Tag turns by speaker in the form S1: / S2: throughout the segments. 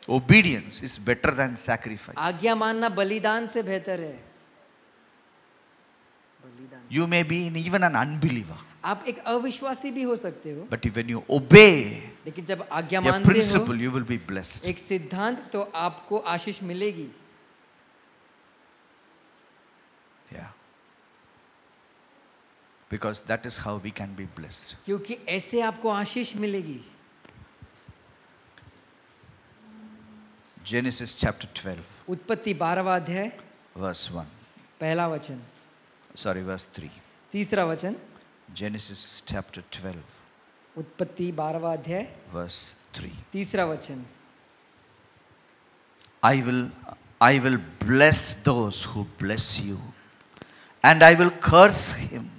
S1: Obedience is better than sacrifice.
S2: आज्ञा मानना बलिदान से बेहतर है.
S1: You may be even an unbeliever.
S2: आप एक अविश्वासी भी हो सकते हो.
S1: But when you obey
S2: लेकिन जब आज्ञा
S1: a
S2: मानते हो,
S1: principle, you will be blessed.
S2: एक सिद्धांत, तो आपको आशीष मिलेगी.
S1: Yeah. Because that is how we can be blessed.
S2: क्योंकि ऐसे आपको आशीष मिलेगी.
S1: Genesis chapter 12.
S2: उत्पत्ति 12वां अध्याय
S1: Verse 1.
S2: पहला वचन.
S1: Sorry, verse 3.
S2: तीसरा वचन.
S1: Genesis chapter 12.
S2: उत्पत्ति 12वां अध्याय
S1: Verse 3.
S2: तीसरा वचन.
S1: I will bless those who bless you, and I will curse him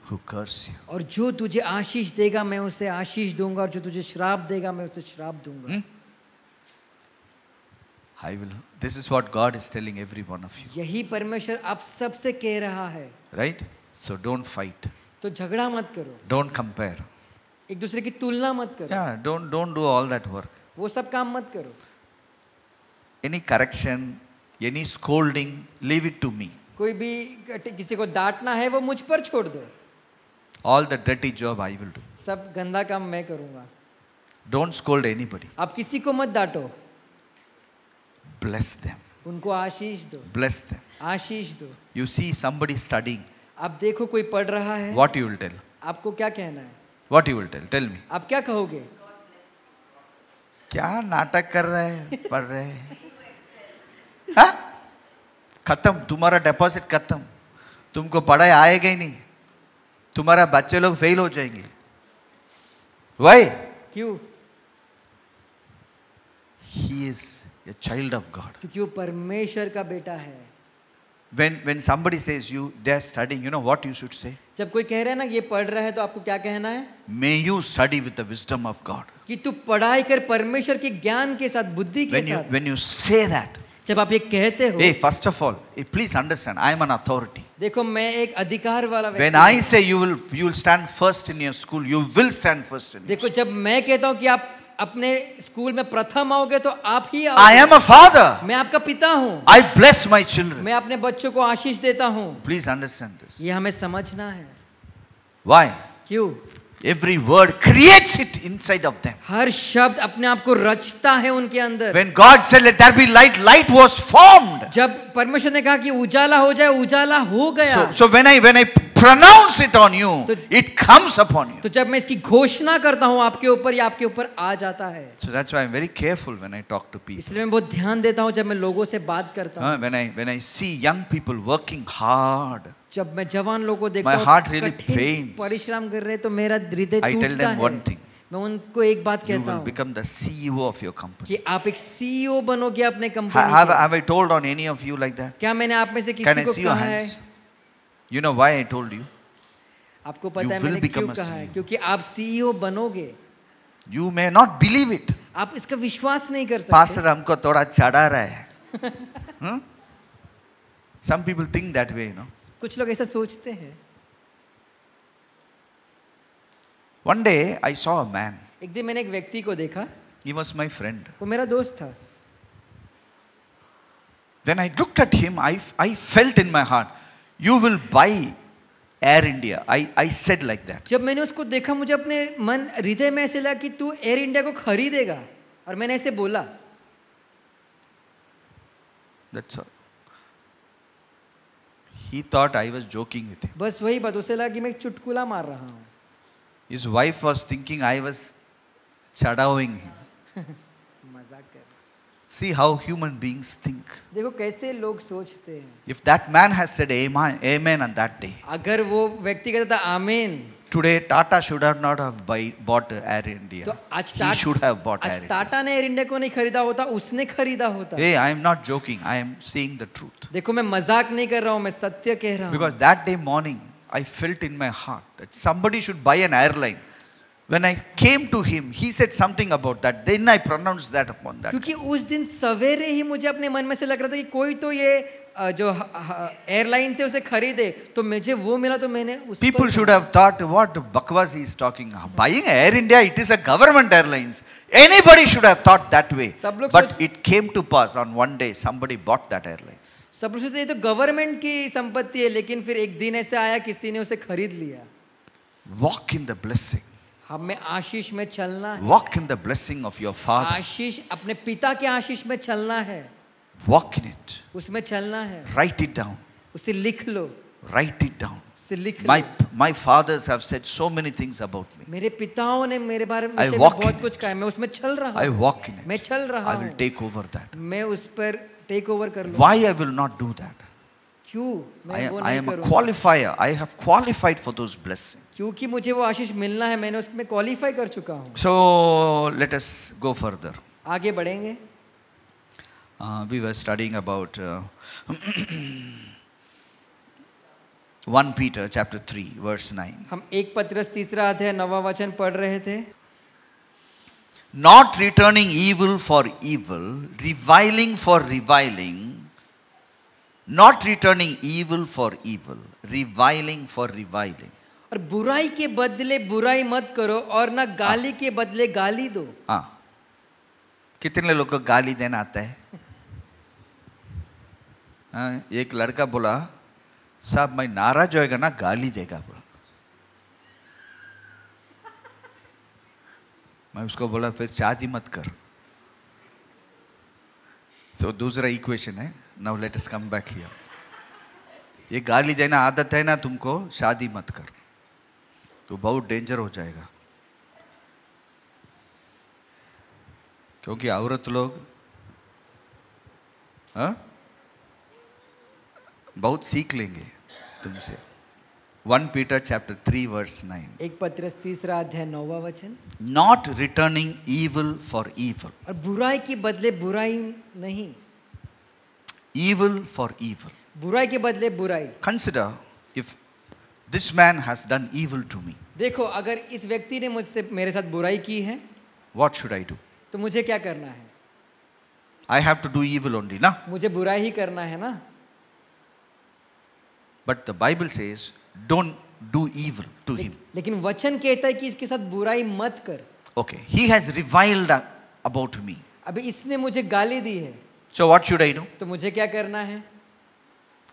S1: who curse you.
S2: और जो तुझे आशीष देगा मैं उसे आशीष दूंगा, और जो तुझे श्राप देगा मैं उसे श्राप दूंगा.
S1: This is what God is telling every one of you.
S2: यही परमेश्वर आप सबसे कह रहा है.
S1: Right? So don't fight.
S2: तो झगड़ा मत करो.
S1: Don't compare.
S2: एक दूसरे की तुलना मत करो.
S1: Yeah, don't do all that work.
S2: वो सब काम मत करो.
S1: Any correction, any scolding, leave it to me.
S2: कोई भी किसी को डांटना है वो मुझ पर छोड़ दो.
S1: All the dirty job I will do.
S2: सब गंदा काम मैं करूंगा.
S1: Don't scold anybody.
S2: आप किसी को मत डांटो.
S1: Bless them.
S2: उनको आशीष दो.
S1: Bless them.
S2: आशीष दो.
S1: You see somebody studying.
S2: आप देखो कोई पढ़ रहा है.
S1: What you will tell?
S2: आपको क्या कहना है?
S1: What you will tell? Tell me.
S2: आप क्या कहोगे?
S1: क्या नाटक कर रहे हैं, पढ़ रहे हैं? हाँ? खत्म, तुम्हारा डिपॉजिट खत्म. तुमको पढ़ाई आएगा ही नहीं. तुम्हारा बच्चे लोग फेल हो जाएंगे. Why?
S2: क्यों?
S1: He is a child of God.
S2: क्योंकि वो परमेश्वर का बेटा है.
S1: When somebody says they are studying, you know what you should say?
S2: जब कोई कह रहा है ना ये पढ़ रहा है, तो आपको क्या कहना है?
S1: May you study with the wisdom of God.
S2: कि तू पढ़ाई कर परमेश्वर के ज्ञान के साथ, बुद्धि के साथ.
S1: When you say that,
S2: जब आप ये कहते हो,
S1: hey, first of all, please understand, I am an authority.
S2: देखो मैं एक अधिकार वाला व्यक्ति.
S1: When I say you will stand first in your school, you will stand first in your
S2: देखो
S1: school.
S2: जब मैं कहता हूँ कि आप अपने स्कूल में प्रथम आओगे, तो आप ही आओगे.
S1: I am a father.
S2: मैं आपका पिता हूँ.
S1: I bless my children.
S2: मैं अपने बच्चों को आशीष देता हूँ.
S1: Please understand this.
S2: ये हमें समझना है.
S1: Why?
S2: क्यों?
S1: Every word creates it inside of them.
S2: हर शब्द अपने आप को रचता है उनके अंदर.
S1: When God said let there be light, light was formed.
S2: जब परमेश्वर ने कहा कि उजाला हो जाए, उजाला हो गया.
S1: So when I pronounce it on you, it comes upon you.
S2: तो जब मैं इसकी घोषणा करता हूँ आपके ऊपर, या आपके ऊपर आ जाता है.
S1: So that's why I'm very careful when I talk to people.
S2: इसलिए मैं बहुत ध्यान देता हूँ जब मैं लोगों से बात करता हूँ.
S1: When I see young people working hard,
S2: जब मैं जवान लोगों को देखता
S1: my
S2: हूँ
S1: heart really
S2: कठिन
S1: pains.
S2: परिश्रम कर रहे, तो मेरा हृदय
S1: I tell
S2: टूटता
S1: them
S2: है.
S1: one thing.
S2: मैं उनको एक बात
S1: You
S2: कहता
S1: will
S2: हूँ
S1: become the CEO of your company.
S2: कि आप एक CEO बनोगे अपने कंपनी
S1: Have
S2: के.
S1: I told on any of you like that?
S2: क्या मैंने आप में से
S1: Can
S2: किसी
S1: I
S2: को
S1: see your
S2: कहा है?
S1: hands? You know why I told you?
S2: आपको पता
S1: You
S2: है
S1: will
S2: मैंने
S1: become
S2: क्यों
S1: a
S2: कहा है?
S1: CEO.
S2: क्योंकि आप CEO बनोगे.
S1: You may not believe it.
S2: आप इसका विश्वास नहीं कर सकते.
S1: Pastor हमको थोड़ा चढ़ा रहा है. Some people think that way, you know.
S2: कुछ लोग ऐसा सोचते हैं.
S1: One day I saw a man.
S2: एक दिन मैंने एक व्यक्ति को देखा.
S1: He was my friend.
S2: वो मेरा दोस्त था.
S1: When I looked at him, I felt in my heart, you will buy Air India. I said like that.
S2: जब मैंने उसको देखा, मुझे अपने मन हृदय में ऐसे लगा कि तू एयर इंडिया को खरीदेगा, और मैंने ऐसे बोला.
S1: That's all. He thought I was joking with him.
S2: बस वही बात, उसे लगा कि मैं चुटकुला मार रहा हूँ.
S1: His wife was thinking I was chadawing him.
S2: मजाक कर.
S1: See how human beings think.
S2: देखो कैसे लोग सोचते हैं.
S1: If that man has said amen on that day,
S2: अगर वो व्यक्ति कहता था आमीन,
S1: today Tata should have not have bought Air India.
S2: तो आज
S1: He should have bought Air
S2: आज
S1: India.
S2: टाटा ने एयर इंडिया को नहीं खरीदा होता, उसने खरीदा होता.
S1: Hey, I am not joking. I am saying the truth.
S2: देखो मैं मजाक नहीं कर रहा हूँ, मैं सत्य कह रहा हूँ.
S1: Because that day morning, I felt in my heart that somebody should buy an airline. When I came to him, he said something about that. Then I pronounced that upon that.
S2: क्योंकि उस दिन सवेरे ही मुझे अपने मन में से लग रहा था कि कोई तो ये जो एयरलाइन से उसे खरीदे तो मुझे वो मिला तो मैंने उस
S1: People should have thought what bakwas he is talking. Buying Air India, it is a government airlines. Anybody should have thought that way.
S2: सब लोग
S1: But it came to pass on one day somebody bought that airlines.
S2: सब लोग सोचते ये तो government की संपत्ति है, लेकिन फिर एक दिन ऐसे आया किसी ने उसे खरीद लिया।
S1: Walk in the blessing.
S2: हमें आशीष में चलना है।
S1: Walk in the blessing of your father.
S2: आशीष अपने पिता के आशीष में चलना है।
S1: Walk in it.
S2: उसमें चलना है।
S1: Write it down.
S2: उसे लिख लो।
S1: Write it down.
S2: उसे लिख लो।
S1: My fathers have said so many things about me.
S2: मेरे पिताओं ने मेरे बारे में
S1: बहुत
S2: कुछ कहा है, मैं उसमें चल रहा हूँ।
S1: I walk in it.
S2: मैं चल रहा
S1: I
S2: हूँ।
S1: will take over that.
S2: मैं उस पर टेक ओवर कर लूँ।
S1: Why I will not do that?
S2: क्यों मैं वो
S1: I
S2: नहीं
S1: am a
S2: करूँगा?
S1: qualifier. I have qualified for those blessings.
S2: क्योंकि मुझे वो आशीष मिलना है, मैंने उसमें क्वालिफाई कर चुका हूँ।
S1: So let us go further.
S2: आगे बढ़ेंगे।
S1: We were studying about 1 Peter chapter 3 verse 9.
S2: हम 1 पत्रस 3 अध्याय 9वां वचन पढ़ रहे थे।
S1: Not returning evil for evil, reviling for reviling, not returning evil for evil, reviling for reviling.
S2: और बुराई के बदले बुराई मत करो और ना गाली के बदले गाली दो।
S1: हाँ, कितने लोग को गाली देना आता है? हाँ, एक लड़का बोला साहब मैं नाराज होएगा ना गाली देगा बोला। मैं उसको बोला फिर शादी मत कर। तो दूसरा इक्वेशन है। Now let us come back here. ये गाली देना आदत है ना तुमको, शादी मत कर, तो बहुत डेंजर हो जाएगा। क्योंकि औरत लोग बहुत सीख लेंगे तुमसे। 1 Peter chapter 3 verse 9.
S2: 1 पत्रस 3 अध्याय 9वां वचन।
S1: Not returning evil for evil.
S2: और बुराई के बदले बुराई नहीं।
S1: Evil for evil.
S2: बुराई के बदले बुराई।
S1: Consider if this man has done evil to me.
S2: देखो अगर इस व्यक्ति ने मुझसे मेरे साथ बुराई की है,
S1: What should I do?
S2: तो मुझे क्या करना है?
S1: I have to do evil only, na?
S2: मुझे बुराई ही करना है ना?
S1: But the Bible says, don't do evil to him.
S2: लेकिन वचन कहता है कि इसके साथ बुराई मत कर।
S1: Okay, he has reviled about me.
S2: अभी इसने मुझे गाली दी है।
S1: So what should I do?
S2: तो मुझे क्या करना है?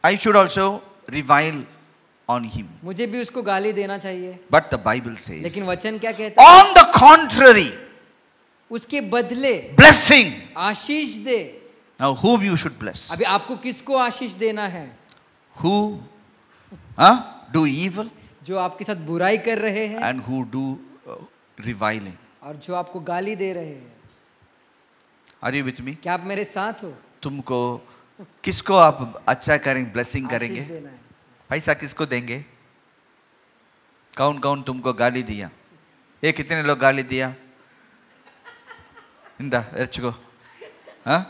S1: I should also revile on him.
S2: मुझे भी उसको गाली देना चाहिए।
S1: But the Bible says,
S2: लेकिन वचन क्या कहता है?
S1: on the contrary,
S2: उसके बदले
S1: blessing.
S2: Ashish they.
S1: Now whom you should bless?
S2: अभी आपको किसको आशीष देना है?
S1: Who do evil
S2: जो आपके साथ बुराई कर रहे हैं
S1: and who do reviling.
S2: और जो आपको गाली दे रहे हैं।
S1: Are you with me?
S2: क्या आप मेरे साथ हो?
S1: तुमको किसको आप अच्छा करेंगे, ब्लेसिंग करेंगे?
S2: आशीष देना है।
S1: पैसा किसको देंगे? कौन कौन तुमको गाली दिया? ये कितने लोग गाली दिया? इंदा एर्चको। हाँ?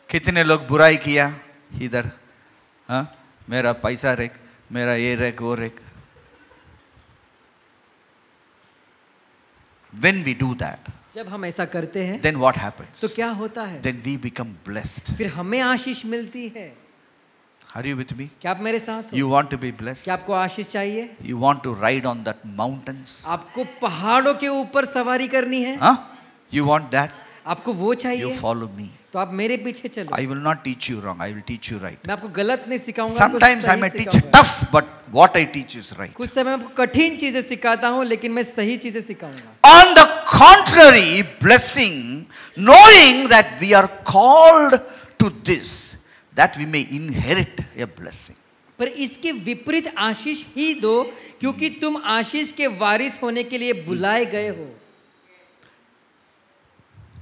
S1: कितने लोग बुराई किया? इधर हाँ? मेरा पैसा रेक, मेरा ये रेक वो rake. When we do that,
S2: जब हम ऐसा करते हैं
S1: then what happens?
S2: तो क्या होता है?
S1: Then we become blessed.
S2: फिर हमें आशीष मिलती है।
S1: Are you with me?
S2: क्या आप मेरे साथ हो?
S1: You want to be blessed?
S2: क्या आपको आशीष चाहिए?
S1: You want to ride on that mountains?
S2: आपको पहाड़ों के ऊपर सवारी करनी है?
S1: Huh? You want that?
S2: आपको वो चाहिए?
S1: You follow me.
S2: तो आप मेरे पीछे चलो।
S1: I will not teach you wrong. I will teach you right.
S2: मैं आपको गलत नहीं सिखाऊंगा।
S1: Sometimes I may
S2: आपको
S1: teach
S2: सही सिखाऊंगा।
S1: tough, but what I teach is right.
S2: कुछ समय मैं आपको कठिन चीजें सिखाता हूँ, लेकिन मैं सही चीजें सिखाऊंगा।
S1: On the contrary, blessing, knowing that we are called to this, that we may inherit a blessing.
S2: पर इसके विपरीत आशीष ही दो, क्योंकि तुम आशीष के वारिस होने के लिए बुलाए गए हो।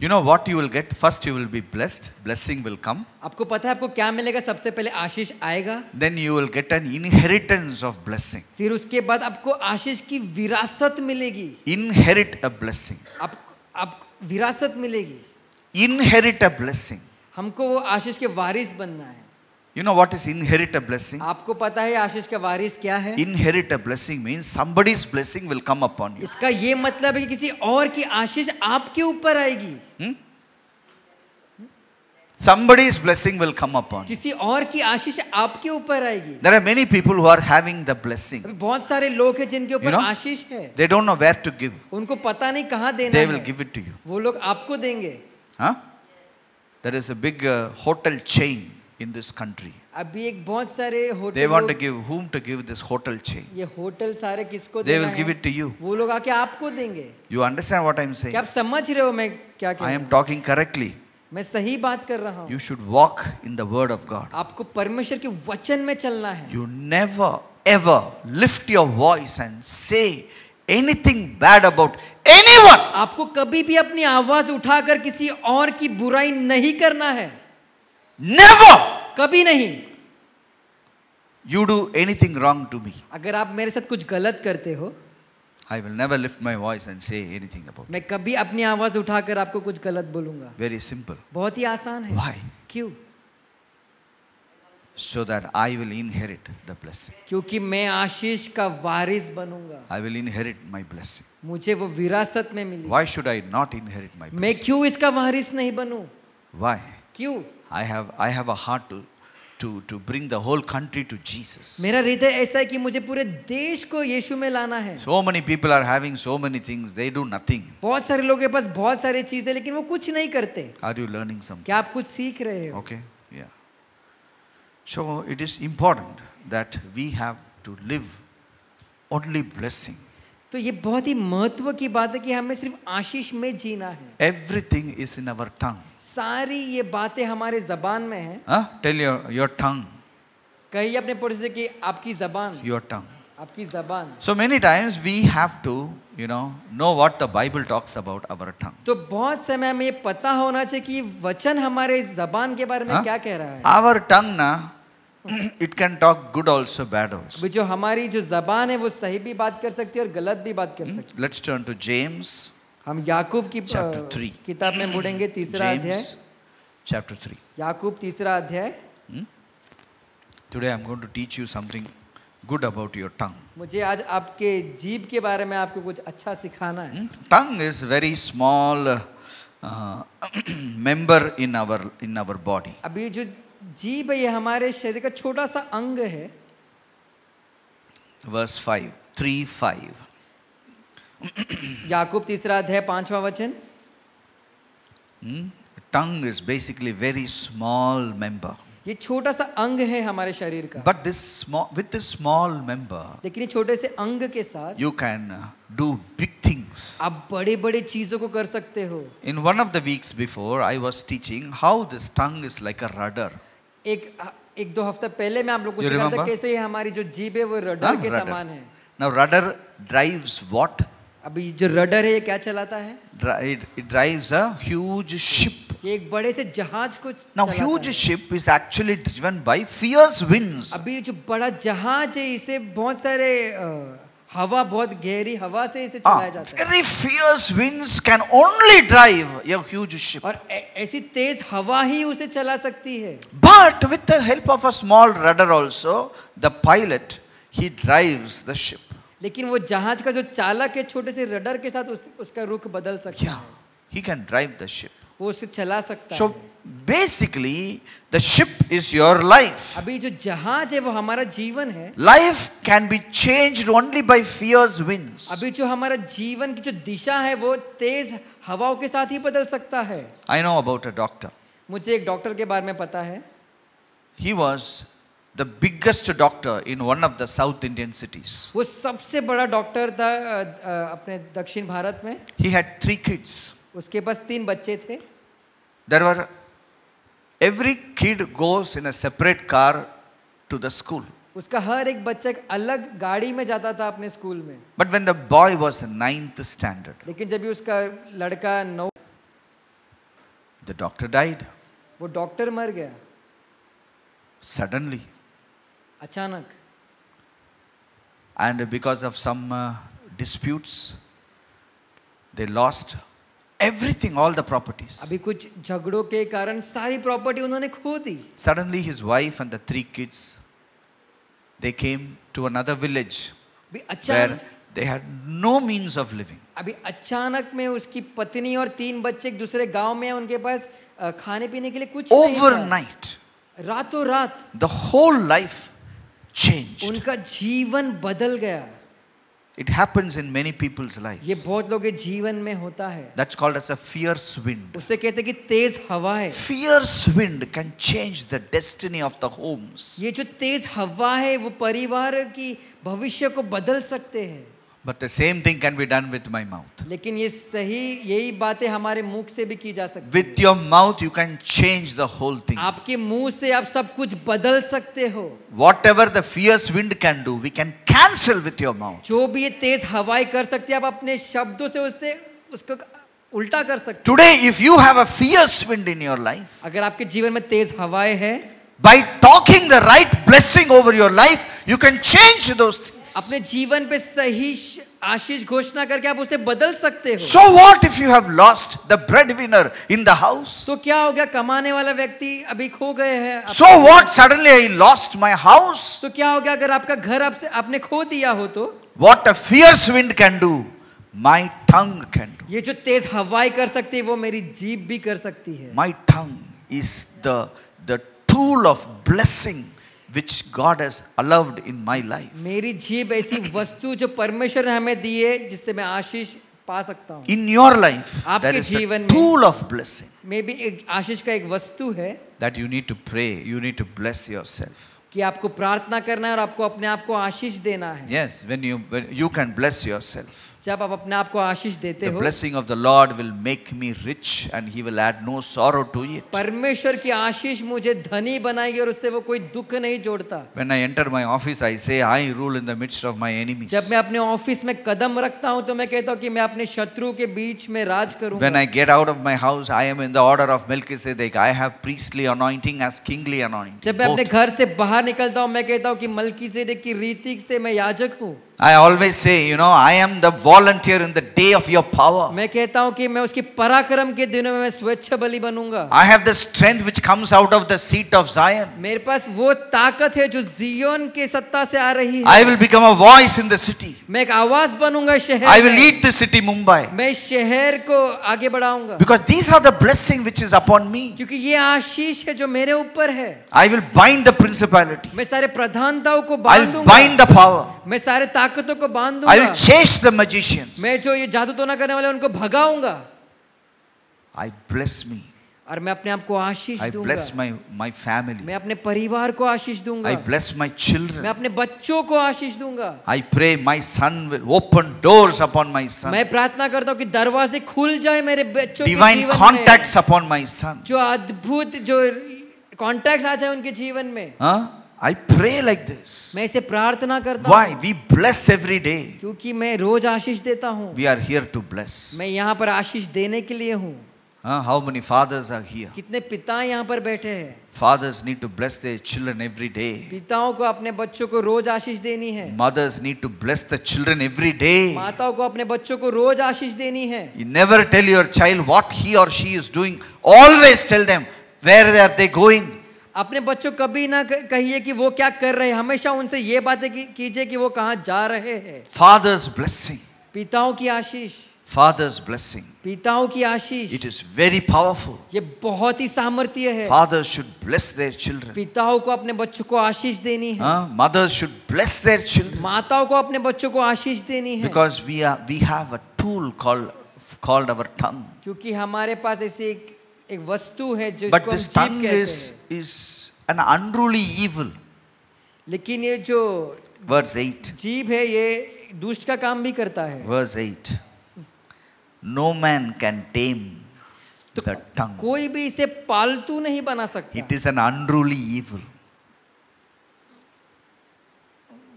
S1: You know what you will get? First you will be blessed. Blessing will come.
S2: आपको पता है आपको क्या मिलेगा? सबसे पहले आशीष आएगा।
S1: Then you will get an inheritance of blessing.
S2: फिर उसके बाद आपको आशीष की विरासत मिलेगी।
S1: Inherit a blessing.
S2: आप विरासत मिलेगी।
S1: Inherit a blessing.
S2: हमको वो आशीष के वारिस बनना है।
S1: You know what is inherit a blessing?
S2: आपको पता है आशीष का वारिस क्या है?
S1: Inherit a blessing means somebody's blessing will come upon you.
S2: इसका ये मतलब है कि किसी और की आशीष आपके ऊपर आएगी।
S1: Somebody's blessing will come upon you.
S2: किसी और की आशीष आपके ऊपर आएगी।
S1: There are many people who are having the blessing.
S2: अभी बहुत सारे लोग हैं जिनके
S1: You
S2: ऊपर
S1: know?
S2: आशीष है,
S1: They don't know where to give.
S2: उनको पता नहीं कहाँ देना
S1: They will
S2: है,
S1: give it to you.
S2: वो लोग आपको देंगे।
S1: Huh? There is a big hotel chain in this country.
S2: अभी एक बहुत सारे hotel,
S1: They want to give whom to give this hotel chain.
S2: ये होटल सारे किसको
S1: They
S2: देना
S1: will give
S2: है?
S1: it to you.
S2: वो लोग आके आपको देंगे।
S1: You understand what I am saying?
S2: क्या आप समझ रहे हो मैं क्या कह
S1: I
S2: रहा
S1: am
S2: हूँ?
S1: talking correctly.
S2: मैं सही बात कर रहा हूँ।
S1: You should walk in the word of God.
S2: आपको परमेश्वर के वचन में चलना है।
S1: You never ever lift your voice and say anything bad about anyone.
S2: आपको कभी भी अपनी आवाज उठाकर किसी और की बुराई नहीं करना है,
S1: Never
S2: कभी नहीं।
S1: you do anything wrong to me.
S2: अगर आप मेरे साथ कुछ गलत करते हो,
S1: I will never lift my voice and say anything about it.
S2: मैं कभी अपनी आवाज उठाकर आपको कुछ गलत बोलूंगा।
S1: Very simple.
S2: बहुत ही आसान है।
S1: Why?
S2: क्यों?
S1: So that I will inherit the blessing.
S2: क्योंकि मैं आशीष का वारिस बनूंगा,
S1: I will inherit my blessing.
S2: मुझे वो विरासत में मिली।
S1: Why should I not inherit my
S2: मैं
S1: blessing?
S2: क्यों इसका वारिस नहीं बनूं?
S1: Why?
S2: क्यों?
S1: I have a heart to bring the whole country to Jesus.
S2: मेरा हृदय ऐसा है कि मुझे पूरे देश को यीशु में लाना है।
S1: So many people are having so many things, they do nothing.
S2: बहुत सारे लोगों के पास बहुत सारी चीजें, लेकिन वो कुछ नहीं करते।
S1: Are you learning something?
S2: क्या आप कुछ सीख रहे हो?
S1: Okay, yeah. So it is important that we have to live only blessing.
S2: तो ये बहुत ही महत्व की बात है कि हमें सिर्फ आशीष में जीना है।
S1: Everything is in our tongue.
S2: सारी ये बातें हमारे जबान में हैं।
S1: Huh? Tell your tongue,
S2: कहिए अपने पड़ोसी से कि आपकी जबान,
S1: your tongue.
S2: आपकी जबान।
S1: So many times we have to, know what the Bible talks about our tongue.
S2: तो बहुत समय हमें ये पता होना चाहिए कि वचन हमारे जबान के बारे में
S1: हाँ?
S2: क्या कह रहा है।
S1: Our tongue na, it can talk good also, bad also.
S2: अभी जो हमारी जो जबान है वो सही भी बात कर सकती है और गलत भी बात कर सकती है।
S1: Let's turn to James,
S2: हम याकूब की
S1: Chapter 3.
S2: किताब में मुड़ेंगे, तीसरा अध्याय।
S1: James chapter 3.
S2: याकूब तीसरा अध्याय।
S1: Today I'm going to teach you something good about your tongue.
S2: मुझे आज आपके जीभ के बारे में आपको कुछ अच्छा सिखाना है।
S1: Tongue is very small member in our body.
S2: अभी जो जीभ है ये हमारे शरीर का छोटा सा अंग है।
S1: Verse 5, 3:5.
S2: याकूब तीसरा अध्याय 5वां वचन।
S1: Tongue is basically very small member.
S2: ये छोटा सा अंग है हमारे शरीर का,
S1: But with this small member,
S2: लेकिन ये छोटे से अंग के साथ
S1: you can do big things.
S2: आप बड़े बड़े चीजों को कर सकते हो।
S1: In one of the weeks before, I was teaching how this tongue is like a rudder.
S2: एक दो हफ्ता पहले मैं आप लोगों को
S1: You
S2: सिखाता
S1: remember?
S2: कैसे ये हमारी जो जीभ है वो रडर के
S1: Rudder.
S2: समान है।
S1: Now rudder drives what?
S2: अभी जो रडर है ये क्या चलाता है?
S1: It drives a huge ship.
S2: ये एक बड़े से जहाज को
S1: Now
S2: चलाता
S1: huge
S2: है।
S1: ship is actually driven by fierce winds.
S2: अभी जो बड़ा जहाज है इसे बहुत सारे हवा, बहुत गहरी हवा से इसे चलाया जाता है।
S1: Very fierce winds can only drive a huge ship.
S2: और ऐसी तेज हवा ही उसे चला सकती है।
S1: But with the help of a small rudder also, the pilot, he drives the ship.
S2: लेकिन वो जहाज का जो चालक है छोटे से रडर के साथ उसका रुख बदल सकता
S1: Yeah,
S2: है।
S1: he can drive the ship.
S2: वो उसे चला सकता
S1: So
S2: है।
S1: basically, the ship is your life.
S2: अभी जो जहाज है वो हमारा जीवन है।
S1: Life can be changed only by fierce winds.
S2: अभी जो हमारा जीवन की जो दिशा है वो तेज हवाओं के साथ ही बदल सकता है।
S1: I know about a doctor.
S2: मुझे एक डॉक्टर के बारे में पता है।
S1: He was the biggest doctor in one of the South Indian cities.
S2: वो सबसे बड़ा डॉक्टर था अपने दक्षिण भारत में।
S1: He had 3 kids.
S2: उसके पास 3 बच्चे थे।
S1: Every kid goes in a separate car to the school.
S2: उसका हर एक बच्चा एक अलग गाड़ी में जाता था अपने स्कूल में।
S1: But when the boy was in 9th standard,
S2: लेकिन जब भी उसका लड़का 9,
S1: the doctor died
S2: वो डॉक्टर मर गया
S1: suddenly.
S2: अचानक।
S1: And because of some disputes, they lost everything, all the properties.
S2: अभी कुछ झगड़ों के कारण सारी प्रॉपर्टी उन्होंने खो दी।
S1: Suddenly his wife and the 3 kids, they came to another village
S2: अभी
S1: where They had no means of living.
S2: अभी अचानक में उसकी पत्नी और 3 बच्चे एक दूसरे गांव में हैं, उनके पास खाने पीने के लिए कुछ नहीं था।
S1: Overnight,
S2: रातों रात
S1: the whole life changed.
S2: उनका जीवन बदल गया।
S1: It happens in many people's lives.
S2: ये बहुत लोगों के जीवन में होता है।
S1: That's called as a fierce wind.
S2: उसे कहते हैं कि तेज हवा है।
S1: Fierce wind can change the destiny of the homes.
S2: ये जो तेज हवा है वो परिवार की भविष्य को बदल सकते हैं।
S1: But the same thing can be done with my mouth.
S2: लेकिन ये सही यही बातें हमारे मुख से भी की जा सकती
S1: With your mouth you can change the whole thing.
S2: है। आपके मुंह से आप सब कुछ बदल सकते हो।
S1: Whatever the fierce wind can do, we can cancel with your mouth.
S2: जो भी ये तेज हवाएं कर सकती है, आप अपने शब्दों से उसको उल्टा कर सकते हो।
S1: Today, if you have a fierce wind in your life,
S2: अगर आपके जीवन में तेज हवाएं हैं,
S1: by talking the right blessing over your life, you can change those things.
S2: अपने जीवन पे सही आशीष घोषणा करके आप उसे बदल सकते हो।
S1: So what if you have lost the breadwinner in the house?
S2: तो क्या हो गया, कमाने वाला व्यक्ति अभी खो गए हैं।
S1: So what, suddenly I lost my house?
S2: तो क्या हो गया अगर आपका घर आपने खो दिया हो तो?
S1: What a fierce wind can do, my tongue can do.
S2: ये जो तेज हवाएं कर सकती है वो मेरी जीभ भी कर सकती है।
S1: My tongue is the tool of blessing which God has allowed in my life.
S2: मेरी जीभ ऐसी वस्तु जो परमेश्वर ने हमें दी है जिससे मैं आशीष पा सकता हूँ।
S1: In your life,
S2: आपके
S1: there is
S2: जीवन
S1: a
S2: में
S1: tool of blessing
S2: में भी एक आशीष का एक वस्तु है
S1: that you need to pray, you need to bless yourself.
S2: कि आपको प्रार्थना करना है और आपको अपने आप को आशीष देना है।
S1: Yes, when you can bless yourself.
S2: जब आप अपने आप को आशीष देते
S1: The
S2: हो,
S1: blessing of the Lord will make me rich and he will add no sorrow to it.
S2: परमेश्वर की आशीष मुझे धनी बनाएगी और उससे वो कोई दुख नहीं जोड़ता।
S1: When I enter my office, I say, I rule in the midst of my enemies.
S2: जब मैं अपने ऑफिस में कदम रखता हूँ तो मैं कहता हूँ कि मैं अपने शत्रु के बीच में राज करूँगा।
S1: When I get out of my house, I am in the order of Melchizedek. I have priestly anointing as kingly anointing.
S2: जब मैं अपने
S1: Both.
S2: घर से बाहर निकलता हूँ मैं कहता हूँ कि मलकीसेदेक की रीति से मैं याजक हूँ।
S1: I always say, I am the volunteer in the day of your power.
S2: मैं कहता हूँ कि मैं उसकी पराक्रम के दिनों में मैं स्वेच्छ बलि बनूंगा।
S1: I have the strength which comes out of the seat of Zion.
S2: मेरे पास वो ताकत है जो जियोन के सत्ता से आ रही है।
S1: I will become a voice in the city.
S2: मैं एक आवाज बनूंगा शहर
S1: I will
S2: में।
S1: lead the city Mumbai.
S2: मैं शहर को आगे बढ़ाऊंगा।
S1: Because these are the blessing which is upon me.
S2: क्योंकि ये आशीष है जो मेरे ऊपर है।
S1: I will bind the principality.
S2: मैं सारे प्रधानताओं को
S1: I
S2: बांध
S1: will
S2: दूंगा।
S1: bind the power.
S2: मैं सारे ताकतों को बांध
S1: I
S2: दूंगा।
S1: will chase the magicians.
S2: मैं जो ये जादू टोना करने वाले उनको भगाऊंगा।
S1: I bless me.
S2: और मैं अपने आप को आशीष
S1: I
S2: दूंगा।
S1: bless my family.
S2: मैं अपने परिवार को आशीष दूंगा।
S1: I bless my
S2: मैं
S1: children.
S2: अपने बच्चों को आशीष दूंगा।
S1: I pray my son will open doors upon my son.
S2: मैं प्रार्थना करता हूँ कि दरवाजे खुल जाए मेरे बच्चों के
S1: Divine
S2: जीवन
S1: contacts upon my son.
S2: में। जो अद्भुत जो कॉन्टैक्ट्स आ जाए उनके जीवन में।
S1: Huh? I pray like this.
S2: मैं इसे प्रार्थना करता
S1: Why?
S2: हूँ
S1: We bless every day.
S2: क्योंकि मैं रोज आशीष देता हूँ।
S1: We are here to bless.
S2: मैं यहाँ पर आशीष देने के लिए हूँ।
S1: How many fathers are here?
S2: कितने पिता यहाँ पर बैठे हैं।
S1: Fathers need to bless their children every day.
S2: पिताओं को अपने बच्चों को रोज आशीष देनी है।
S1: Mothers need to bless the children every day.
S2: माताओं को अपने बच्चों को रोज आशीष देनी है।
S1: You never tell your child what he or she is doing. Always tell them where are they going.
S2: अपने बच्चों कभी ना कहिए कि वो क्या कर रहे हैं, हमेशा उनसे ये बातें कीजिए कि वो कहाँ जा रहे हैं।
S1: Father's blessing.
S2: पिताओं की आशीष।
S1: Father's blessing.
S2: पिताओं की आशीष।
S1: It is very powerful.
S2: ये बहुत ही सामर्थ्य है।
S1: Fathers should bless their children.
S2: पिताओं को अपने बच्चों को आशीष देनी है।
S1: Mothers should bless their children.
S2: माताओं को अपने बच्चों को आशीष देनी है।
S1: Because we have a tool called our tongue.
S2: क्योंकि हमारे पास ऐसी एक वस्तु है जो
S1: But
S2: इसको हम
S1: this
S2: जीभ
S1: tongue
S2: कहते हैं।
S1: is an unruly evil.
S2: लेकिन ये जो
S1: Verse 8.
S2: जीभ है ये दुष्ट का काम भी करता है।
S1: Verse 8. No man can tame
S2: तो
S1: the tongue.
S2: कोई भी इसे पालतू नहीं बना सकता।
S1: It is an unruly evil.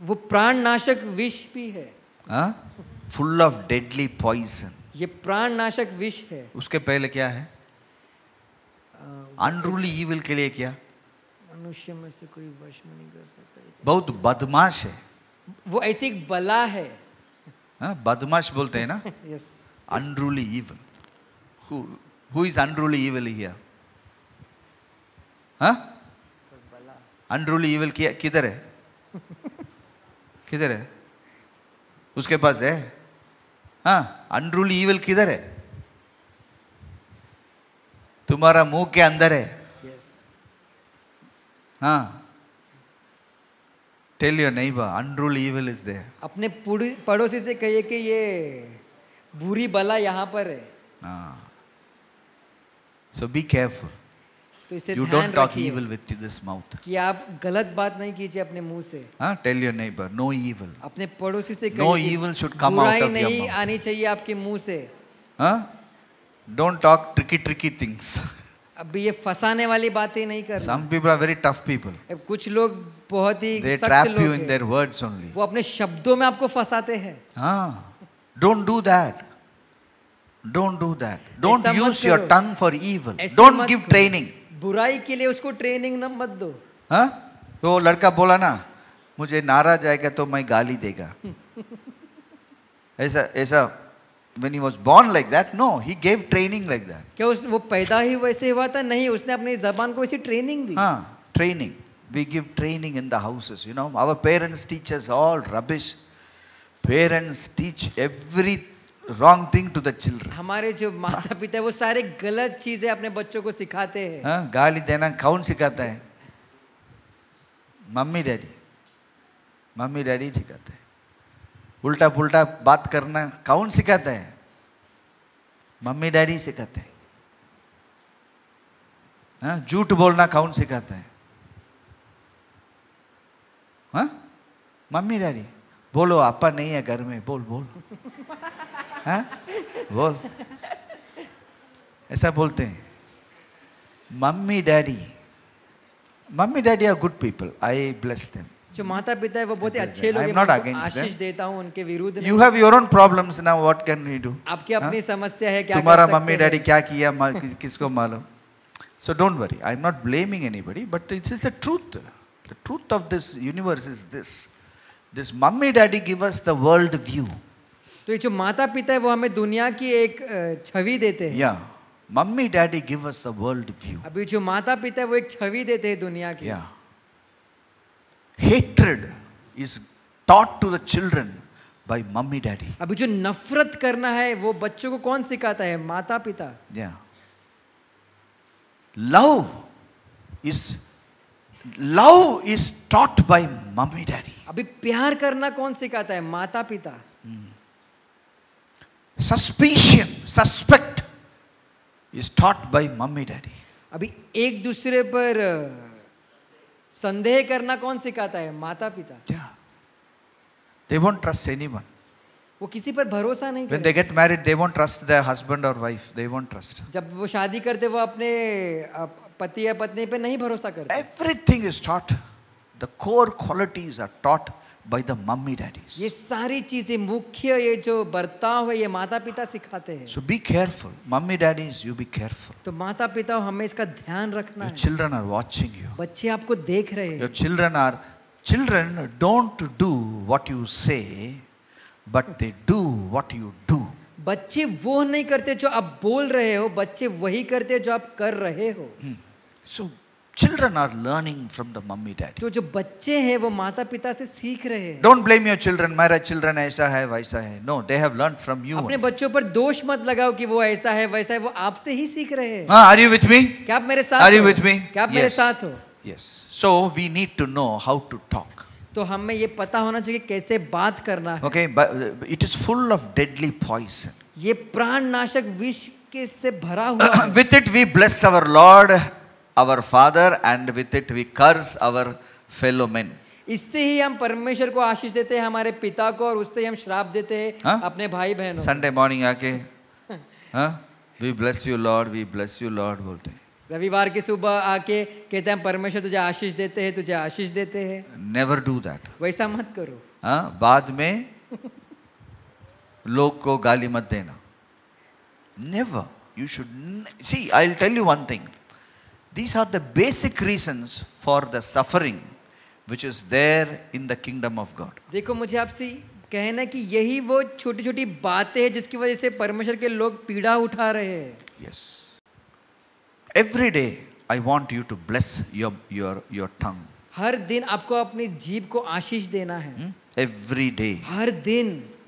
S2: वो प्राणनाशक विष भी है।
S1: Full of deadly poison.
S2: ये प्राणनाशक विष है।
S1: उसके पहले क्या है? Unruly evil के लिए क्या?
S2: मनुष्य में से कोई वश में नहीं कर सकता।
S1: बहुत बदमाश है।
S2: वो ऐसी एक बला है।
S1: बदमाश बोलते हैं ना?
S2: Yes.
S1: Unruly evil. Who is unruly evil here? Unruly evil किधर है? किधर है? उसके पास है। हाँ, अनरूली ईविल किधर है? तुम्हारा मुंह के अंदर है।
S2: Yes.
S1: हाँ, tell your neighbour unruly evil is there.
S2: अपने पड़ोसी से कहिए कि ये बुरी बला यहाँ पर है।
S1: हाँ, सो बी केयरफुल।
S2: तो इसे
S1: You
S2: ध्यान
S1: don't talk
S2: रखिए
S1: evil with this mouth.
S2: कि आप गलत बात नहीं कीजिए अपने मुंह से।
S1: हाँ, tell your neighbor, no evil.
S2: अपने पड़ोसी से
S1: No
S2: कहिए कि
S1: evil should come out
S2: बुराई
S1: of your
S2: नहीं
S1: mouth.
S2: आनी चाहिए आपके मुंह से।
S1: हाँ, don't talk tricky things.
S2: अभी ये फंसाने वाली बातें नहीं करना।
S1: Some people are very tough people.
S2: अब कुछ लोग बहुत ही
S1: They
S2: सख्त
S1: trap
S2: लोग
S1: you in
S2: हैं।
S1: their words only.
S2: वो अपने शब्दों में आपको फंसाते हैं।
S1: हाँ, don't do that. Don't do that. Don't
S2: ऐसा मत
S1: use your
S2: करो।
S1: tongue for evil.
S2: ऐसे
S1: Don't
S2: मत
S1: give
S2: करो।
S1: training.
S2: बुराई के लिए उसको ट्रेनिंग न मत दो।
S1: हाँ, वो लड़का बोला ना, मुझे नाराज आएगा तो मैं गाली देगा। ऐसा when he was born like that, no, he gave training like that.
S2: क्या वो पैदा ही वैसे हुआ था? नहीं, उसने अपनी जबान को वैसी ट्रेनिंग दी।
S1: हाँ, training. We give training in the houses, you know. Our parents teach us all rubbish. Parents teach every wrong thing to the children.
S2: हमारे जो माता पिता है वो सारे गलत चीजें अपने बच्चों को सिखाते हैं।
S1: हाँ, गाली देना कौन सिखाता है? मम्मी डैडी सिखाते हैं। उल्टा पुल्टा बात करना कौन सिखाता है? मम्मी डैडी सिखाते हैं। हाँ, झूठ बोलना कौन सिखाता है? हाँ, मम्मी डैडी। बोलो, आपा नहीं है घर में, बोल हाँ, बोल। ऐसा बोलते हैं। Mummy daddy are good people, I bless them.
S2: जो माता पिता है वो बहुत ही अच्छे लोग
S1: I am
S2: हैं।
S1: not
S2: मैं उनको
S1: against them.
S2: आशीष देता हूँ, उनके विरुद्ध नहीं।
S1: You have your own problems now, what can we do?
S2: आपकी अपनी समस्या है, क्या
S1: तुम्हारा
S2: कर सकते
S1: मम्मी
S2: हैं?
S1: डैडी क्या किया किसको मालूम? So don't worry, I am not blaming anybody, but it is the truth. The truth of this universe is this. This mummy daddy give us the world view.
S2: तो ये जो माता पिता है वो हमें दुनिया की एक छवि देते हैं।
S1: Yeah, mummy daddy give us the world view.
S2: अभी जो माता पिता है वो एक छवि देते हैं दुनिया की।
S1: Yeah. Hatred is taught to the children by mummy daddy.
S2: अभी जो नफरत करना है वो बच्चों को कौन सिखाता है? माता पिता।
S1: Yeah. Love is taught by mummy daddy.
S2: अभी प्यार करना कौन सिखाता है? माता पिता।
S1: Suspect is taught by mummy daddy.
S2: अभी एक दूसरे पर संदेह करना कौन सिखाता है? माता पिता।
S1: Yeah. They won't trust anyone.
S2: वो किसी पर भरोसा नहीं
S1: When
S2: करते।
S1: they get married, they won't trust their husband or wife. They won't trust.
S2: जब वो शादी करते वो अपने पति या पत्नी पे नहीं भरोसा करते।
S1: Everything is taught. The core qualities are taught by the mummy daddies.
S2: ये सारी चीजें मुख्य ये जो बर्ताव है ये माता पिता सिखाते हैं।
S1: So be careful. Mummy daddies, you be careful.
S2: तो माता पिता हमें इसका ध्यान रखना
S1: Your
S2: है।
S1: children are watching you.
S2: बच्चे आपको देख रहे
S1: Your
S2: हैं।
S1: children don't do what you say, but they do what you do.
S2: बच्चे वो नहीं करते जो आप बोल रहे हो, बच्चे वही करते जो आप कर रहे हो।
S1: So children are learning from the mummy daddy.
S2: तो जो बच्चे हैं वो माता पिता से सीख रहे हैं।
S1: Don't blame your children. मेरा children ऐसा है वैसा है. No, they have learned from you.
S2: अपने बच्चों पर दोष मत लगाओ कि वो ऐसा है वैसा है, वो आपसे ही सीख रहे हैं।
S1: Are you with me?
S2: क्या आप मेरे साथ
S1: Are you
S2: हो?
S1: with me?
S2: क्या आप मेरे
S1: Yes.
S2: साथ हो?
S1: Yes. So we need to know how to talk.
S2: तो हमें ये पता होना चाहिए कैसे बात करना है।
S1: Okay, but it is full of deadly poison.
S2: ये प्राणनाशक विष के से भरा हुआ है।
S1: With it we bless our Lord, our Father, and with it we curse our fellow men.
S2: इससे ही हम परमेश्वर को आशीष देते हैं, हमारे पिता को, और उससे ही हम श्राप देते हैं
S1: हाँ?
S2: अपने भाई बहनों।
S1: Sunday morning आके, हाँ? We bless you Lord, we bless you Lord बोलते हैं.
S2: रविवार की सुबह आके कहते हैं परमेश्वर तुझे आशीष देते हैं, तुझे आशीष देते हैं।
S1: Never do that.
S2: वैसा मत करो।
S1: हाँ? बाद में लोग को गाली मत देना. Never. You should see. I'll tell you one thing. These are the basic reasons for the suffering which is there in the kingdom of God.
S2: देखो मुझे आपसे कहना है कि यही वो छोटी छोटी बातें हैं जिसकी वजह से परमेश्वर के लोग पीड़ा उठा रहे हैं।
S1: Yes. Every day I want you to bless your tongue.
S2: हर दिन आपको अपनी जीभ को आशीष देना है।
S1: Every day.
S2: हर दिन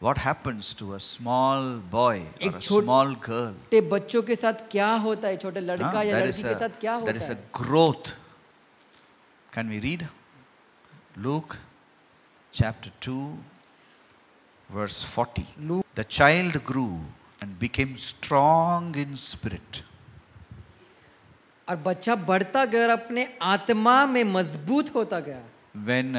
S1: what happens to a small boy or
S2: एक
S1: a
S2: छोट-
S1: small girl.
S2: छोटे बच्चों के साथ क्या होता है, छोटे लड़का या
S1: There
S2: लड़की
S1: is
S2: के साथ क्या
S1: there is
S2: होता
S1: a
S2: है?
S1: growth. Can we read? Luke chapter 2 verse 40.
S2: Luke-
S1: The child grew and became strong in spirit.
S2: और बच्चा बढ़ता गया और अपने आत्मा में मजबूत होता गया.
S1: When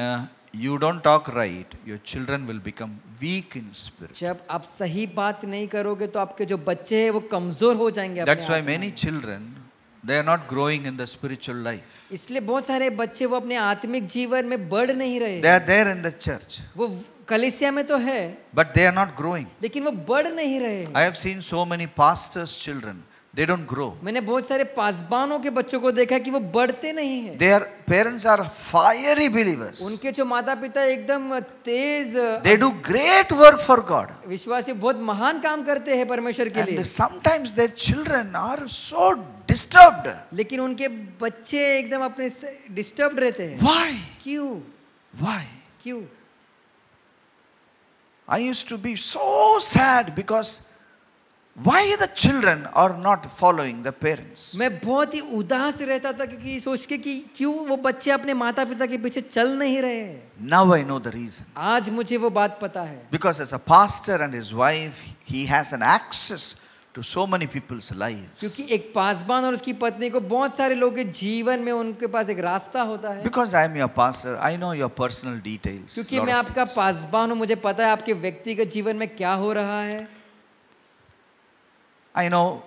S1: you don't talk right, your children will become weak in spirit.
S2: जब आप सही बात नहीं करोगे तो आपके जो बच्चे हैं वो कमजोर हो जाएंगे अपने
S1: That's why
S2: आत्मा
S1: many
S2: में.
S1: children, they are not growing in the spiritual life.
S2: इसलिए बहुत सारे बच्चे वो अपने आत्मिक जीवन में बढ़ नहीं रहे.
S1: They are there in the church,
S2: वो कलीसिया में तो है
S1: but they are not growing.
S2: लेकिन वो बढ़ नहीं रहे.
S1: I have seen so many pastors' children, they don't grow.
S2: मैंने बहुत सारे पासबानों के बच्चों को देखा कि वो बढ़ते नहीं हैं.
S1: Their parents are fiery believers.
S2: उनके जो माता पिता एकदम तेज
S1: They do great work for God.
S2: विश्वासी बहुत महान काम करते हैं परमेश्वर के लिए.
S1: And sometimes their children are so disturbed.
S2: लेकिन उनके बच्चे एकदम अपने डिस्टर्ब रहते हैं.
S1: Why?
S2: क्यों?
S1: Why?
S2: क्यों?
S1: I used to be so sad because why the children are not following the parents?
S2: मैं बहुत ही उदास रहता था क्योंकि सोच के कि क्यों वो बच्चे अपने माता पिता के पीछे चल नहीं रहे हैं.
S1: Now I know the reason.
S2: आज मुझे वो बात पता है.
S1: Because as a pastor and his wife, he has an access to so many people's lives.
S2: क्योंकि एक पासबान और उसकी पत्नी को बहुत सारे लोगों के जीवन में उनके पास एक रास्ता होता है.
S1: Because I am your pastor, I know your personal details.
S2: क्योंकि
S1: lot
S2: मैं
S1: of
S2: आपका
S1: things.
S2: पासबान हूँ, मुझे पता है आपके व्यक्तिगत जीवन में क्या हो रहा है.
S1: I know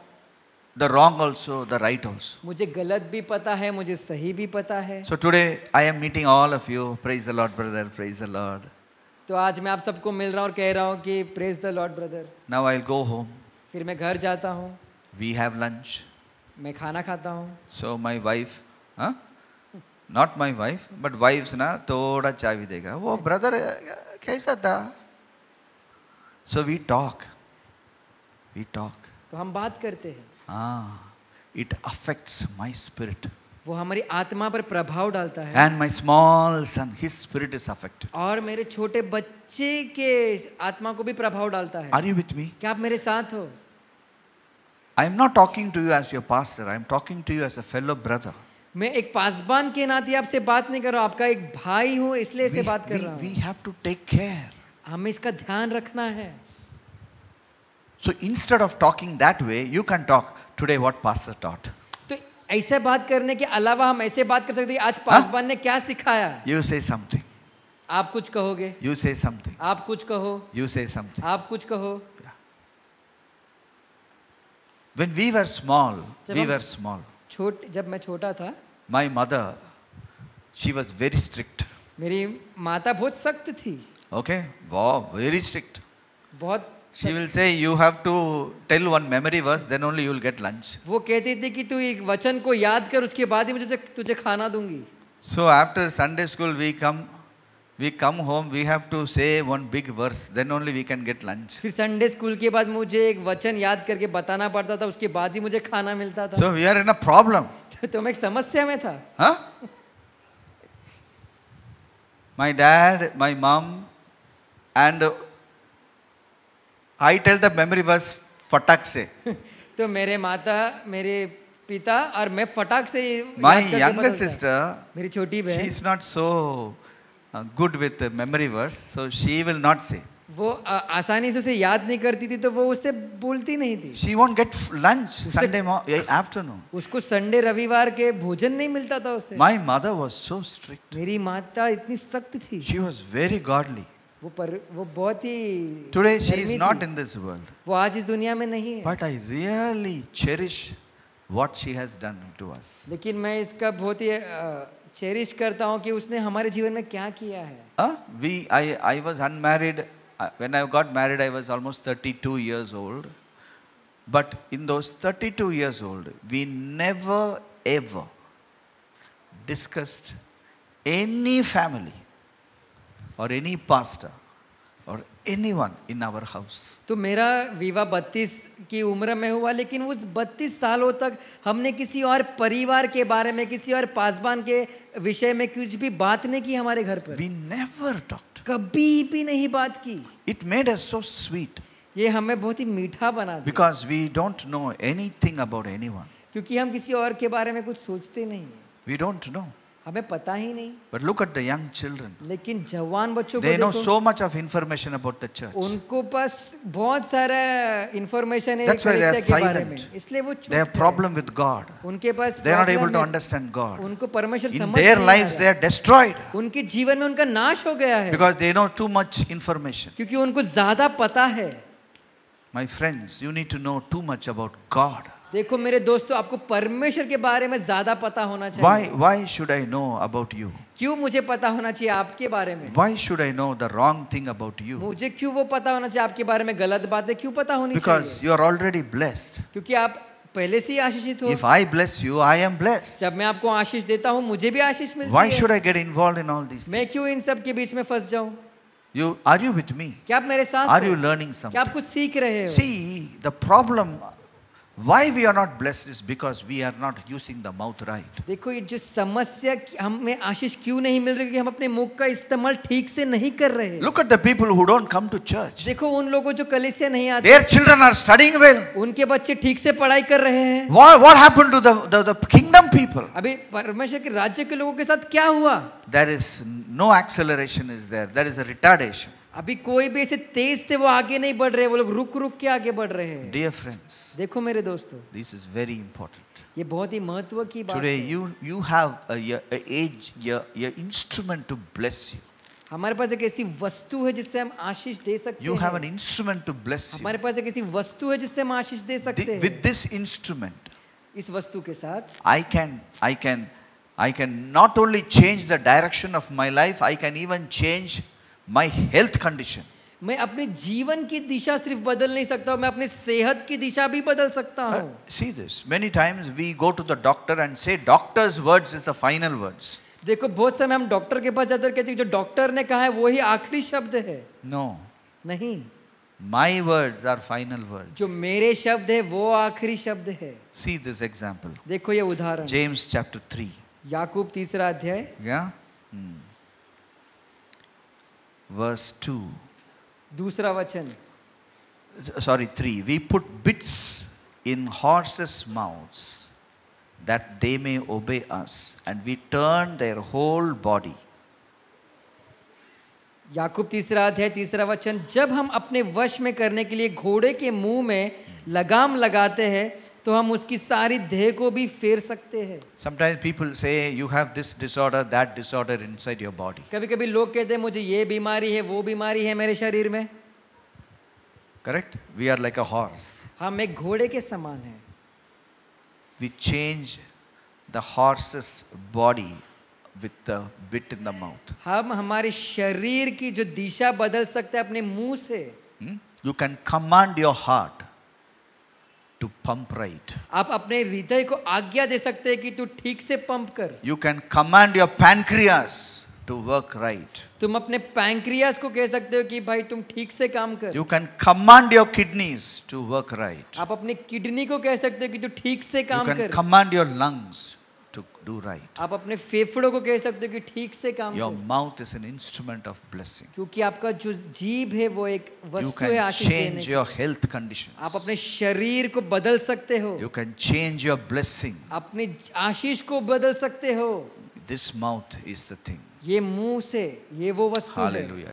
S1: the wrong also, the right also.
S2: मुझे गलत भी पता है, मुझे सही भी पता है.
S1: So today I am meeting all of you. Praise the Lord, brother. Praise the Lord.
S2: तो आज मैं आप सबको मिल रहा हूँ और कह रहा हूँ कि praise the Lord brother.
S1: Now I'll go home.
S2: फिर मैं घर जाता हूँ,
S1: We have lunch.
S2: मैं खाना खाता हूँ.
S1: So my wife, huh? Not my wife, but wives ना थोड़ा चाय भी देगा. वो brother कैसा था? So we talk. We talk.
S2: तो हम बात करते हैं.
S1: It affects my spirit.
S2: वो हमारी आत्मा पर प्रभाव डालता है.
S1: And my small son, his spirit is affected.
S2: और मेरे छोटे बच्चे के आत्मा को भी प्रभाव डालता है.
S1: Are you with me?
S2: क्या आप मेरे साथ हो?
S1: I am not talking to you as your pastor. I am talking to you as a fellow brother.
S2: मैं एक पासबान के नाते आपसे बात नहीं कर रहा हूँ, आपका एक भाई हूँ इसलिए से बात कर रहा
S1: We
S2: हूँ.
S1: have to take care.
S2: हमें इसका ध्यान रखना है.
S1: So instead of talking that way, you can talk today what pastor taught.
S2: तो ऐसे बात करने के अलावा हम ऐसे बात कर सकते हैं आज पासबान ने क्या सिखाया.
S1: You say something.
S2: आप कुछ कहोगे,
S1: You say something.
S2: आप कुछ कहो,
S1: You say something.
S2: आप कुछ कहो.
S1: When we were small,
S2: जब
S1: we
S2: हम-
S1: were small.
S2: जब मैं छोटा था,
S1: My mother, she was very strict.
S2: मेरी माता बहुत सख्त थी.
S1: Okay? Wow, very strict.
S2: बहुत
S1: She will say, you have to tell one memory verse, then only you will get lunch.
S2: वो कहती थी कि तू एक वचन को याद कर, उसके बाद ही मुझे तुझे खाना दूंगी.
S1: So after Sunday school, we come home, we have to say one big verse, then only we can get lunch.
S2: फिर संडे स्कूल के बाद मुझे एक वचन याद करके बताना पड़ता था, उसके बाद ही मुझे खाना मिलता था.
S1: So we are in a problem.
S2: तो मैं एक समस्या में था.
S1: Huh? My dad, my mom, and I tell the memory verse फटाक से.
S2: तो मेरे माता, मेरे पिता और मैं फटाक से
S1: My
S2: याद करके
S1: younger
S2: बदलता.
S1: sister,
S2: मेरी छोटी
S1: she
S2: बहन,
S1: is not so good with the memory verse, so she will not say.
S2: वो आसानी से उसे याद नहीं करती थी तो वो उससे बोलती नहीं थी.
S1: She won't get lunch Sunday afternoon.
S2: उसको संडे रविवार के भोजन नहीं मिलता था उससे.
S1: My mother was so strict.
S2: मेरी माता इतनी सख्त थी.
S1: She was very godly.
S2: वो बहुत ही
S1: Today she is
S2: धर्मी
S1: not
S2: थी.
S1: in this world.
S2: वो आज इस दुनिया में नहीं है.
S1: But I really cherish what she has done to us.
S2: लेकिन मैं इसका बहुत ही चेरिश करता हूँ कि उसने हमारे जीवन में क्या किया है.
S1: I was unmarried. When I got married, I was almost 32 years old. But in those 32 years old, we never ever discussed any family or any pastor or anyone in our house.
S2: तो मेरा विवाह 32 की उम्र में हुआ, लेकिन उस 32 सालों तक हमने किसी और परिवार के बारे में, किसी और पासबान के विषय में कुछ भी बात नहीं की हमारे घर पर.
S1: We never talked.
S2: कभी भी नहीं बात की.
S1: It made us so sweet
S2: ये हमें बहुत ही मीठा बना दिया,
S1: because we don't know anything about anyone.
S2: क्योंकि हम किसी और के बारे में कुछ सोचते नहीं हैं,
S1: We don't know.
S2: हमें पता ही नहीं।
S1: But look at the young children.
S2: लेकिन जवान बच्चों को
S1: They know
S2: देखो,
S1: so much of information about the church.
S2: उनको पास बहुत सारा इंफॉर्मेशन है
S1: That's why they are
S2: कलीसिया के बारे में,
S1: silent.
S2: इसलिए वो
S1: They have
S2: चुप हैं।
S1: problem with God.
S2: उनके पास
S1: They are not able
S2: problem
S1: to
S2: है,
S1: understand God.
S2: उनको परमेश्वर
S1: In
S2: समझ
S1: their
S2: नहीं आ
S1: lives, they
S2: रहा।
S1: are destroyed
S2: उनके जीवन में उनका नाश हो गया है,
S1: because they know too much information.
S2: क्योंकि उनको ज्यादा पता है।
S1: My friends, you need to know too much about God.
S2: देखो मेरे दोस्तों, आपको परमेश्वर के बारे में ज्यादा पता होना
S1: Why,
S2: चाहिए।
S1: why should I know about you?
S2: क्यों मुझे पता होना चाहिए आपके बारे में?
S1: Why should I know the wrong thing about you?
S2: मुझे क्यों वो पता होना चाहिए आपके बारे में? गलत बातें क्यों पता होनी
S1: Because
S2: चाहिए?
S1: you are already blessed.
S2: क्योंकि आप पहले से ही आशीषित हो।
S1: If I bless you, I am blessed.
S2: जब मैं आपको आशीष देता हूँ, मुझे भी आशीष मिलती
S1: Why
S2: है।
S1: should I get involved in all these
S2: मैं
S1: things?
S2: क्यों इन सब के बीच में फंस जाऊं?
S1: Are you with me?
S2: क्या आप मेरे साथ
S1: Are
S2: हो?
S1: you learning
S2: क्या
S1: something?
S2: आप कुछ सीख रहे हो?
S1: See, the problem why we are not blessed is because we are not using the mouth right.
S2: देखो ये जो समस्या हमें आशीष क्यों नहीं मिल रही, कि हम अपने मुख का इस्तेमाल ठीक से नहीं कर रहे।
S1: Look at the people who don't come to church.
S2: देखो उन लोगों जो कलीसिया नहीं आते,
S1: Their children are studying well.
S2: उनके बच्चे ठीक से पढ़ाई कर रहे हैं।
S1: What happened to the kingdom people?
S2: अभी परमेश्वर के राज्य के लोगों के साथ क्या हुआ?
S1: There is no acceleration is there. There is a retardation.
S2: अभी कोई भी ऐसे तेज से वो आगे नहीं बढ़ रहे, वो लोग रुक रुक के आगे बढ़ रहे हैं।
S1: Dear friends,
S2: देखो मेरे दोस्तों,
S1: this is very important.
S2: ये बहुत ही महत्व की बात
S1: Today
S2: है।
S1: you have a instrument to bless you.
S2: हमारे पास एक ऐसी वस्तु है जिससे हम आशीष दे सकते
S1: You have an
S2: हैं।
S1: instrument to bless you.
S2: हमारे पास एक ऐसी वस्तु है जिससे हम आशीष दे सकते हैं।
S1: With this instrument,
S2: इस वस्तु के साथ
S1: I can not only change the direction of my life, I can even change my health condition.
S2: मैं अपने जीवन की दिशा सिर्फ बदल नहीं सकता हूँ, मैं अपनी सेहत की दिशा भी बदल सकता हूँ।
S1: See this. Many times we go to the doctor and say doctor's words is the final words.
S2: देखो बहुत समय हम डॉक्टर के पास जाकर कहते हैं जो डॉक्टर ने कहा है वही आखिरी शब्द है।
S1: No.
S2: नहीं,
S1: My words are final words.
S2: जो मेरे शब्द है वो आखिरी शब्द है।
S1: See this example.
S2: देखो ये उदाहरण,
S1: James chapter 3.
S2: याकूब 3 अध्याय
S1: Yeah? Verse 2.
S2: दूसरा वचन।
S1: Sorry, 3. We put bits in horses' mouths that they may obey us, and we turn their whole body.
S2: याकूब 3 अध्याय 3 वचन, जब हम अपने वश में करने के लिए घोड़े के मुंह में लगाम लगाते हैं तो हम उसकी सारी देह को भी फेर सकते हैं।
S1: Sometimes people say you have this disorder, that disorder inside your body.
S2: कभी कभी लोग कहते हैं मुझे ये बीमारी है, वो बीमारी है मेरे शरीर में।
S1: Correct? We are like a horse.
S2: हम एक घोड़े के समान हैं।
S1: We change the horse's body with the bit in the mouth.
S2: हम हमारे शरीर की जो दिशा बदल सकते हैं अपने मुंह से।
S1: You can command your heart to pump right.
S2: आप अपने हृदय को आज्ञा दे सकते हैं कि तू ठीक से पंप कर।
S1: You can command your pancreas to work right.
S2: तुम अपने पैंक्रियास को कह सकते हो कि भाई तुम ठीक से काम कर।
S1: You can command your kidneys to work right.
S2: आप अपनी किडनी को कह सकते हो कि तू ठीक से
S1: You
S2: काम
S1: can
S2: कर।
S1: command your lungs to do right.
S2: आप अपने फेफड़ों को कह सकते हो कि ठीक से काम
S1: Your
S2: कर,
S1: mouth is an instrument of blessing.
S2: क्योंकि आपका जो जीभ है वो एक
S1: You
S2: वस्तु है
S1: can
S2: आशीष देने
S1: change
S2: की।
S1: your health conditions.
S2: आप अपने शरीर को बदल सकते हो,
S1: You can change your blessing.
S2: अपनी आशीष को बदल सकते हो।
S1: This mouth is the thing.
S2: ये मुंह से ये वो वस्तु है।
S1: Hallelujah.